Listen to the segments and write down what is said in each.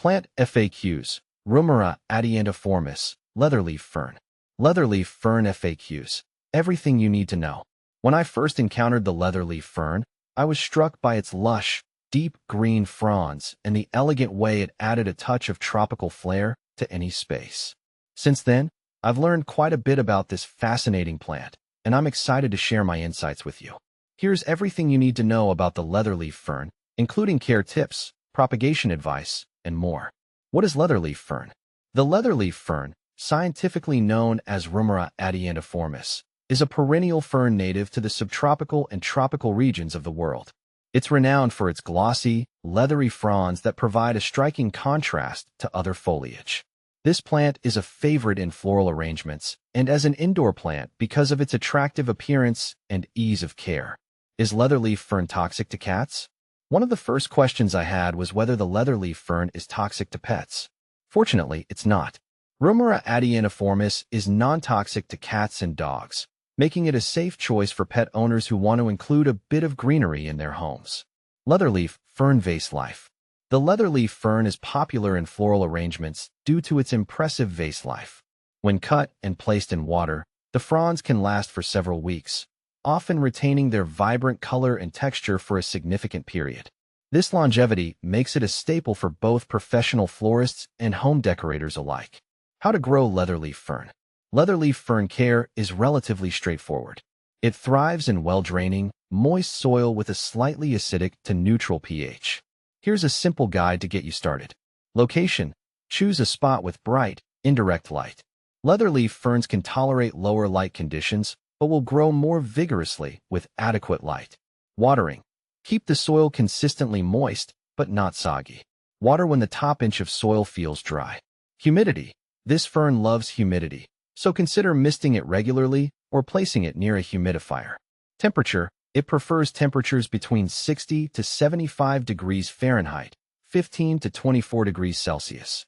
Plant FAQs. Rumohra Adiantiformis, Leatherleaf Fern. Leatherleaf Fern FAQs. Everything you need to know. When I first encountered the leatherleaf fern, I was struck by its lush, deep green fronds and the elegant way it added a touch of tropical flair to any space. Since then, I've learned quite a bit about this fascinating plant, and I'm excited to share my insights with you. Here's everything you need to know about the leatherleaf fern, including care tips, propagation advice, and more. What is leatherleaf fern? The leatherleaf fern, scientifically known as Rumohra Adiantiformis, is a perennial fern native to the subtropical and tropical regions of the world. It's renowned for its glossy, leathery fronds that provide a striking contrast to other foliage. This plant is a favorite in floral arrangements and as an indoor plant because of its attractive appearance and ease of care. Is leatherleaf fern toxic to cats? One of the first questions I had was whether the leatherleaf fern is toxic to pets. Fortunately, it's not. Rumohra Adiantiformis is non-toxic to cats and dogs, making it a safe choice for pet owners who want to include a bit of greenery in their homes. Leatherleaf fern vase life. The leatherleaf fern is popular in floral arrangements due to its impressive vase life. When cut and placed in water, the fronds can last for several weeks, often retaining their vibrant color and texture for a significant period. This longevity makes it a staple for both professional florists and home decorators alike. How to grow leatherleaf fern. Leatherleaf fern care is relatively straightforward. It thrives in well-draining, moist soil with a slightly acidic to neutral pH. Here's a simple guide to get you started. Location. Choose a spot with bright, indirect light. Leatherleaf ferns can tolerate lower light conditions, but will grow more vigorously with adequate light. Watering. Keep the soil consistently moist, but not soggy. Water when the top inch of soil feels dry. Humidity. This fern loves humidity, so consider misting it regularly or placing it near a humidifier. Temperature. It prefers temperatures between 60 to 75 degrees Fahrenheit, 15 to 24 degrees Celsius.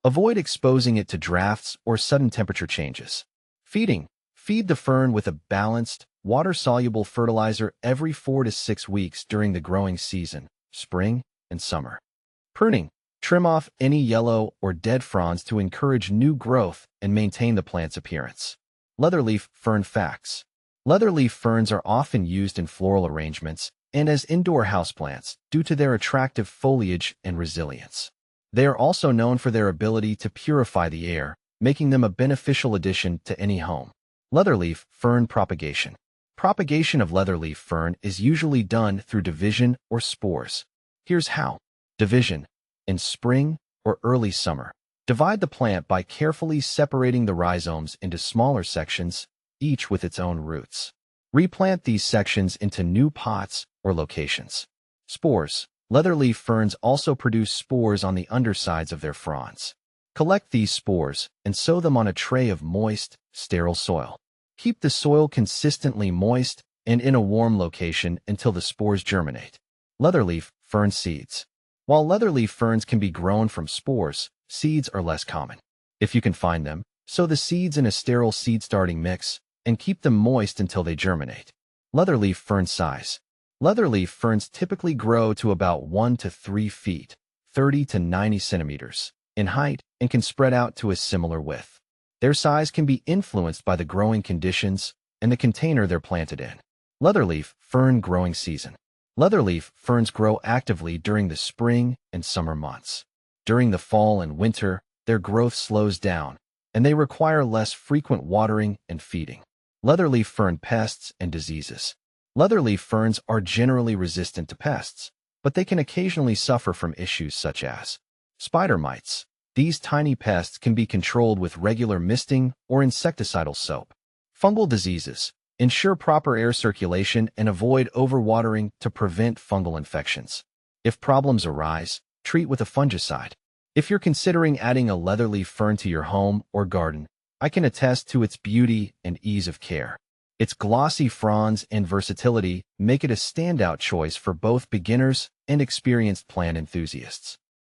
Avoid exposing it to drafts or sudden temperature changes. Feeding. Feed the fern with a balanced, water-soluble fertilizer every 4 to 6 weeks during the growing season, spring and summer. Pruning. Trim off any yellow or dead fronds to encourage new growth and maintain the plant's appearance. Leatherleaf fern facts. Leatherleaf ferns are often used in floral arrangements and as indoor houseplants due to their attractive foliage and resilience. They are also known for their ability to purify the air, making them a beneficial addition to any home. Leatherleaf fern propagation. Propagation of leatherleaf fern is usually done through division or spores. Here's how. Division. In spring or early summer, divide the plant by carefully separating the rhizomes into smaller sections, each with its own roots. Replant these sections into new pots or locations. Spores. Leatherleaf ferns also produce spores on the undersides of their fronds. Collect these spores and sow them on a tray of moist, sterile soil. Keep the soil consistently moist and in a warm location until the spores germinate. Leatherleaf fern seeds. While leatherleaf ferns can be grown from spores, seeds are less common. If you can find them, sow the seeds in a sterile seed-starting mix and keep them moist until they germinate. Leatherleaf fern size. Leatherleaf ferns typically grow to about 1 to 3 feet, 30 to 90 centimeters, in height and can spread out to a similar width. Their size can be influenced by the growing conditions and the container they're planted in. Leatherleaf fern growing season. Leatherleaf ferns grow actively during the spring and summer months. During the fall and winter, their growth slows down, and they require less frequent watering and feeding. Leatherleaf fern pests and diseases. Leatherleaf ferns are generally resistant to pests, but they can occasionally suffer from issues such as spider mites. These tiny pests can be controlled with regular misting or insecticidal soap. Fungal diseases. Ensure proper air circulation and avoid overwatering to prevent fungal infections. If problems arise, treat with a fungicide. If you're considering adding a leatherleaf fern to your home or garden, I can attest to its beauty and ease of care. Its glossy fronds and versatility make it a standout choice for both beginners and experienced plant enthusiasts.